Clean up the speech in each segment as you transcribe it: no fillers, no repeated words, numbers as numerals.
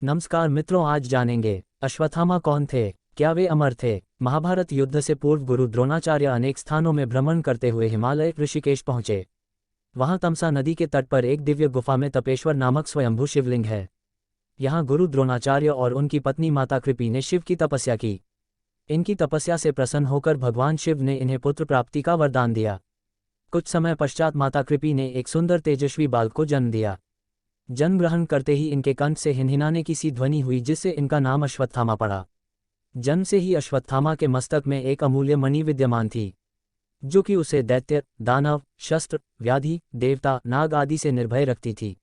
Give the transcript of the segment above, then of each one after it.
नमस्कार मित्रों, आज जानेंगे अश्वत्थामा कौन थे, क्या वे अमर थे। महाभारत युद्ध से पूर्व गुरु द्रोणाचार्य अनेक स्थानों में भ्रमण करते हुए हिमालय ऋषिकेश पहुंचे। वहां तमसा नदी के तट पर एक दिव्य गुफा में तपेश्वर नामक स्वयंभू शिवलिंग है। यहाँ गुरु द्रोणाचार्य और उनकी पत्नी माता कृपि ने शिव की तपस्या की। इनकी तपस्या से प्रसन्न होकर भगवान शिव ने इन्हें पुत्र प्राप्ति का वरदान दिया। कुछ समय पश्चात माता कृपि ने एक सुंदर तेजस्वी बालक को जन्म दिया। जन्म ग्रहण करते ही इनके कंठ से हिनहिनाने की सी ध्वनि हुई, जिससे इनका नाम अश्वत्थामा पड़ा। जन्म से ही अश्वत्थामा के मस्तक में एक अमूल्य मणि विद्यमान थी, जो कि उसे दैत्य, दानव, शस्त्र, व्याधि, देवता, नाग आदि से निर्भय रखती थी।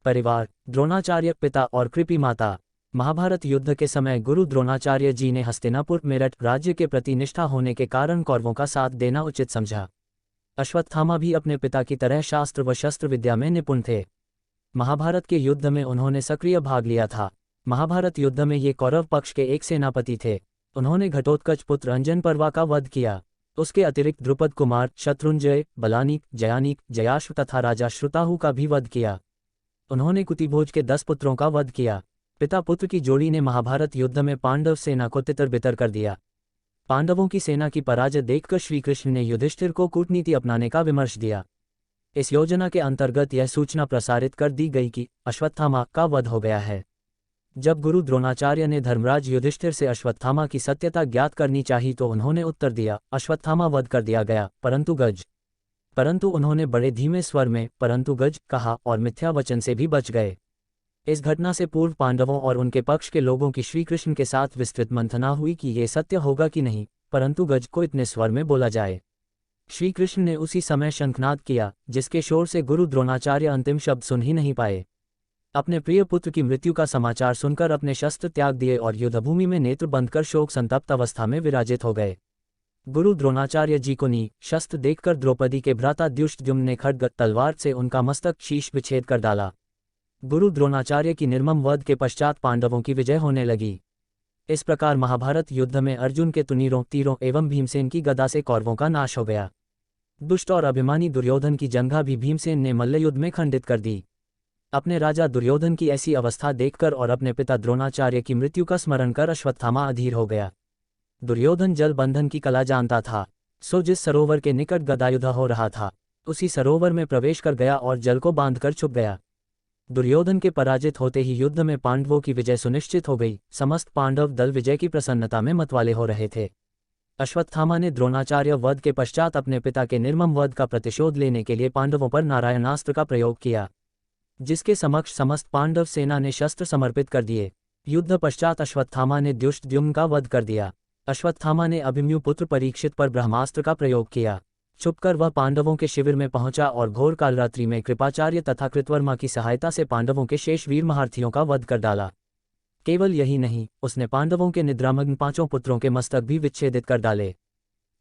परिवार: द्रोणाचार्य पिता और कृपि माता। महाभारत युद्ध के समय गुरु द्रोणाचार्य जी ने हस्तिनापुर मेरठ राज्य के प्रति निष्ठा होने के कारण कौरवों का साथ देना उचित समझा। अश्वत्थामा भी अपने पिता की तरह शास्त्र व शस्त्र विद्या में निपुण थे। महाभारत के युद्ध में उन्होंने सक्रिय भाग लिया था। महाभारत युद्ध में ये कौरव पक्ष के एक सेनापति थे। उन्होंने घटोत्कच पुत्र अंजन पर्वा का वध किया। उसके अतिरिक्त द्रुपद कुमार, शत्रुंजय, बलानीक, जयानीक, जयाश्व तथा राजा श्रुताहु का भी वध किया। उन्होंने कुतिभोज के 10 पुत्रों का वध किया। पिता पुत्र की जोड़ी ने महाभारत युद्ध में पांडव सेना को तितर-बितर कर दिया। पांडवों की सेना की पराजय देखकर श्रीकृष्ण ने युधिष्ठिर को कूटनीति अपनाने का विमर्श दिया। इस योजना के अंतर्गत यह सूचना प्रसारित कर दी गई कि अश्वत्थामा का वध हो गया है। जब गुरु द्रोणाचार्य ने धर्मराज युधिष्ठिर से अश्वत्थामा की सत्यता ज्ञात करनी चाहिए तो उन्होंने उत्तर दिया, अश्वत्थामा वध कर दिया गया, परंतु उन्होंने बड़े धीमे स्वर में परंतु गज कहा और मिथ्या वचन से भी बच गए। इस घटना से पूर्व पांडवों और उनके पक्ष के लोगों की श्रीकृष्ण के साथ विस्तृत मंथना हुई कि ये सत्य होगा कि नहीं, परंतु गज को इतने स्वर में बोला जाए। श्री कृष्ण ने उसी समय शंखनाद किया, जिसके शोर से गुरु द्रोणाचार्य अंतिम शब्द सुन ही नहीं पाए। अपने प्रिय पुत्र की मृत्यु का समाचार सुनकर अपने शस्त्र त्याग दिए और युद्धभूमि में नेत्र बंद कर शोक संतप्त अवस्था में विराजित हो गए। गुरु द्रोणाचार्य जी को नी शस्त्र देखकर द्रौपदी के भ्राता द्युष्टद्युम्न ने खड्ग तलवार से उनका मस्तक शीश विच्छेद कर डाला। गुरु द्रोणाचार्य की निर्मम वध के पश्चात पांडवों की विजय होने लगी। इस प्रकार महाभारत युद्ध में अर्जुन के तुनीरों, तीरों एवं भीमसेन की गदा से कौरवों का नाश हो गया। दुष्ट और अभिमानी दुर्योधन की जंघा भी भीमसेन ने मल्लयुद्ध में खंडित कर दी। अपने राजा दुर्योधन की ऐसी अवस्था देखकर और अपने पिता द्रोणाचार्य की मृत्यु का स्मरण कर अश्वत्थामा अधीर हो गया। दुर्योधन जल बंधन की कला जानता था, सो जिस सरोवर के निकट गदायुद्ध हो रहा था उसी सरोवर में प्रवेश कर गया और जल को बांधकर छुप गया। दुर्योधन के पराजित होते ही युद्ध में पांडवों की विजय सुनिश्चित हो गई। समस्त पांडव दल विजय की प्रसन्नता में मतवाले हो रहे थे। अश्वत्थामा ने द्रोणाचार्य वध के पश्चात अपने पिता के निर्मम वध का प्रतिशोध लेने के लिए पांडवों पर नारायणास्त्र का प्रयोग किया, जिसके समक्ष समस्त पांडव सेना ने शस्त्र समर्पित कर दिए। युद्ध पश्चात अश्वत्थामा ने द्युष्टद्युम्न का वध कर दिया। अश्वत्थामा ने अभिमन्यु पुत्र परीक्षित पर ब्रह्मास्त्र का प्रयोग किया। छुपकर वह पांडवों के शिविर में पहुंचा और घोर कालरात्रि में कृपाचार्य तथा कृतवर्मा की सहायता से पांडवों के शेष वीर महारथियों का वध कर डाला। केवल यही नहीं, उसने पांडवों के निद्रामग्न 5 पुत्रों के मस्तक भी विच्छेदित कर डाले।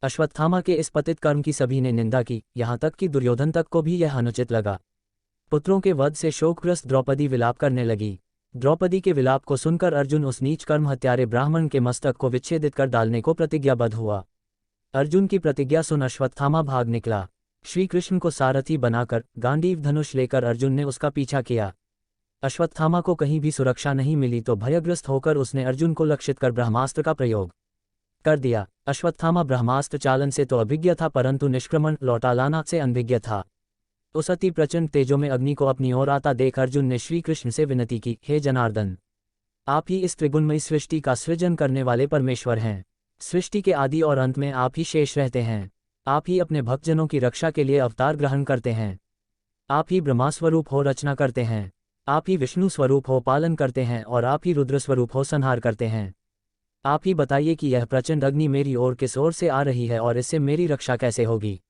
अश्वत्थामा के इस पतित कर्म की सभी ने निंदा की, यहाँ तक कि दुर्योधन तक को भी यह अनुचित लगा। पुत्रों के वध से शोकग्रस्त द्रौपदी विलाप करने लगी। द्रौपदी के विलाप को सुनकर अर्जुन उस नीच कर्म हत्यारे ब्राह्मण के मस्तक को विच्छेदित कर डालने को प्रतिज्ञाबद्ध हुआ। अर्जुन की प्रतिज्ञा सुन अश्वत्थामा भाग निकला। श्री कृष्ण को सारथी बनाकर गांडीव धनुष लेकर अर्जुन ने उसका पीछा किया। अश्वत्थामा को कहीं भी सुरक्षा नहीं मिली तो भयग्रस्त होकर उसने अर्जुन को लक्षित कर ब्रह्मास्त्र का प्रयोग कर दिया। अश्वत्थामा ब्रह्मास्त्र चालन से तो अभिज्ञ था, परंतु निष्क्रमण लौटा लाना से अनभिज्ञ था। उस अति प्रचंड तेजो में अग्नि को अपनी ओर आता देख अर्जुन ने श्री कृष्ण से विनती की, हे जनार्दन, आप ही इस त्रिगुणमयी सृष्टि का सृजन करने वाले परमेश्वर हैं। सृष्टि के आदि और अंत में आप ही शेष रहते हैं। आप ही अपने भक्तजनों की रक्षा के लिए अवतार ग्रहण करते हैं। आप ही ब्रह्मा स्वरूप हो रचना करते हैं। आप ही विष्णु स्वरूप हो पालन करते हैं और आप ही रुद्र स्वरूप हो संहार करते हैं। आप ही बताइए कि यह प्रचंड अग्नि मेरी ओर किस ओर से आ रही है और इससे मेरी रक्षा कैसे होगी।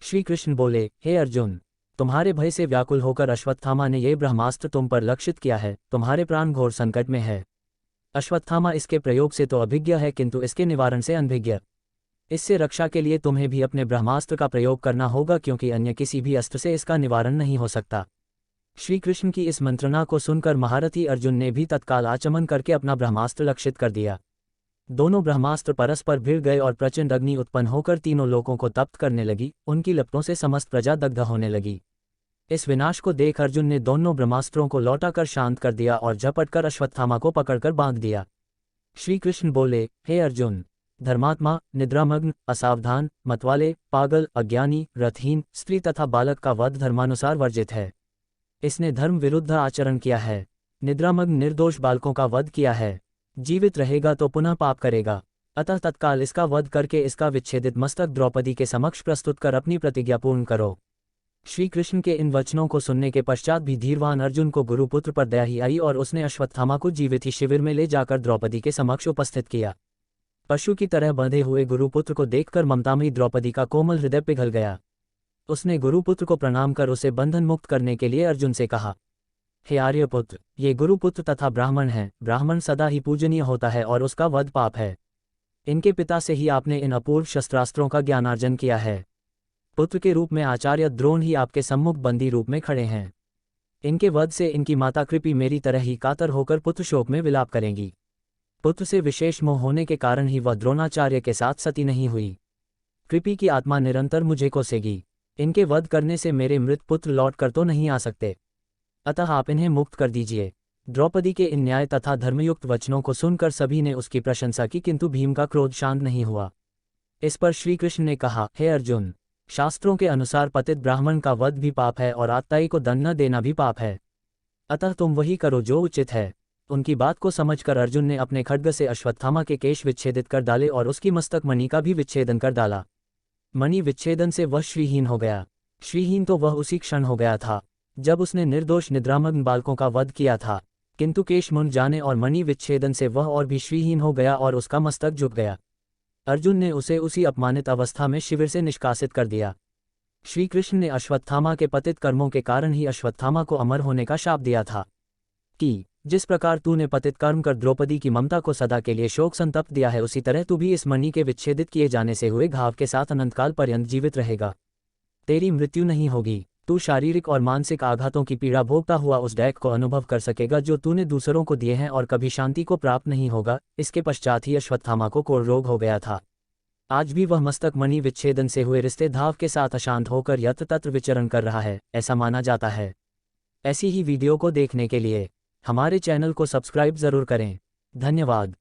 श्री कृष्ण बोले, हे अर्जुन, तुम्हारे भय से व्याकुल होकर अश्वत्थामा ने यह ब्रह्मास्त्र तुम पर लक्षित किया है। तुम्हारे प्राण घोर संकट में है। अश्वत्थामा इसके प्रयोग से तो अभिज्ञ है, किंतु इसके निवारण से अनभिज्ञ। इससे रक्षा के लिए तुम्हें भी अपने ब्रह्मास्त्र का प्रयोग करना होगा, क्योंकि अन्य किसी भी अस्त्र से इसका निवारण नहीं हो सकता। श्री कृष्ण की इस मंत्रणा को सुनकर महारथी अर्जुन ने भी तत्काल आचमन करके अपना ब्रह्मास्त्र लक्षित कर दिया। दोनों ब्रह्मास्त्र परस्पर भिड़ गए और प्रचंड अग्नि उत्पन्न होकर तीनों लोकों को तप्त करने लगी। उनकी लपटों से समस्त प्रजा दग्ध होने लगी। इस विनाश को देख अर्जुन ने दोनों ब्रह्मास्त्रों को लौटाकर शांत कर दिया और झपटकर अश्वत्थामा को पकड़कर बांध दिया। श्री कृष्ण बोले, हे अर्जुन, धर्मात्मा, निद्रामग्न, असावधान, मतवाले, पागल, अज्ञानी, रथहीन, स्त्री तथा बालक का वध धर्मानुसार वर्जित है। इसने धर्म विरुद्ध आचरण किया है। निद्रामग्न निर्दोष बालकों का वध किया है। जीवित रहेगा तो पुनः पाप करेगा, अतः तत्काल इसका वध करके इसका विच्छेदित मस्तक द्रौपदी के समक्ष प्रस्तुत कर अपनी प्रतिज्ञा पूर्ण करो। श्री कृष्ण के इन वचनों को सुनने के पश्चात भी धीरवान अर्जुन को गुरुपुत्र पर दया ही आई और उसने अश्वत्थामा को जीवित ही शिविर में ले जाकर द्रौपदी के समक्ष उपस्थित किया। पशु की तरह बंधे हुए गुरुपुत्र को देखकर ममतामयी द्रौपदी का कोमल हृदय पिघल गया। उसने गुरुपुत्र को प्रणाम कर उसे बंधन मुक्त करने के लिए अर्जुन से कहा, हे आर्यपुत्र, ये गुरुपुत्र तथा ब्राह्मण हैं। ब्राह्मण सदा ही पूजनीय होता है और उसका वध पाप है। इनके पिता से ही आपने इन अपूर्व शस्त्रास्त्रों का ज्ञानार्जन किया है। पुत्र के रूप में आचार्य द्रोण ही आपके सम्मुख बंदी रूप में खड़े हैं। इनके वध से इनकी माता कृपि मेरी तरह ही कातर होकर पुत्र शोक में विलाप करेंगी। पुत्र से विशेष मोह होने के कारण ही वह द्रोणाचार्य के साथ सती नहीं हुई। कृपि की आत्मा निरंतर मुझे कोसेगी। इनके वध करने से मेरे मृत पुत्र लौट कर तो नहीं आ सकते, अतः आप इन्हें मुक्त कर दीजिए। द्रौपदी के इन न्याय तथा धर्मयुक्त वचनों को सुनकर सभी ने उसकी प्रशंसा की, किंतु भीम का क्रोध शांत नहीं हुआ। इस पर श्री कृष्ण ने कहा, हे अर्जुन, शास्त्रों के अनुसार पतित ब्राह्मण का वध भी पाप है और आत्ताई को दंड न देना भी पाप है, अतः तुम वही करो जो उचित है। उनकी बात को समझकर अर्जुन ने अपने खड्ग से अश्वत्थामा के केश विच्छेदित कर डाले और उसकी मस्तक मणि का भी विच्छेदन कर डाला। मणि विच्छेदन से वह श्रीहीन हो गया। श्रीहीन तो वह उसी क्षण हो गया था जब उसने निर्दोष निद्रामग्न बालकों का वध किया था, किंतु केश मुंड जाने और मणि विच्छेदन से वह और भी श्रीहीन हो गया और उसका मस्तक झुक गया। अर्जुन ने उसे उसी अपमानित अवस्था में शिविर से निष्कासित कर दिया। श्री कृष्ण ने अश्वत्थामा के पतित कर्मों के कारण ही अश्वत्थामा को अमर होने का शाप दिया था कि जिस प्रकार तूने पतित कर्म कर द्रौपदी की ममता को सदा के लिए शोक संतप्त दिया है, उसी तरह तू भी इस मणि के विच्छेदित किए जाने से हुए घाव के साथ अनंतकाल पर्यंत जीवित रहेगा। तेरी मृत्यु नहीं होगी। तू शारीरिक और मानसिक आघातों की पीड़ा भोगता हुआ उस दैक को अनुभव कर सकेगा जो तूने दूसरों को दिए हैं और कभी शांति को प्राप्त नहीं होगा। इसके पश्चात ही अश्वत्थामा को कोढ़ रोग हो गया था। आज भी वह मस्तक मणि विच्छेदन से हुए रिश्ते धाव के साथ अशांत होकर यत्र तत्र विचरण कर रहा है, ऐसा माना जाता है। ऐसी ही वीडियो को देखने के लिए हमारे चैनल को सब्सक्राइब जरूर करें। धन्यवाद।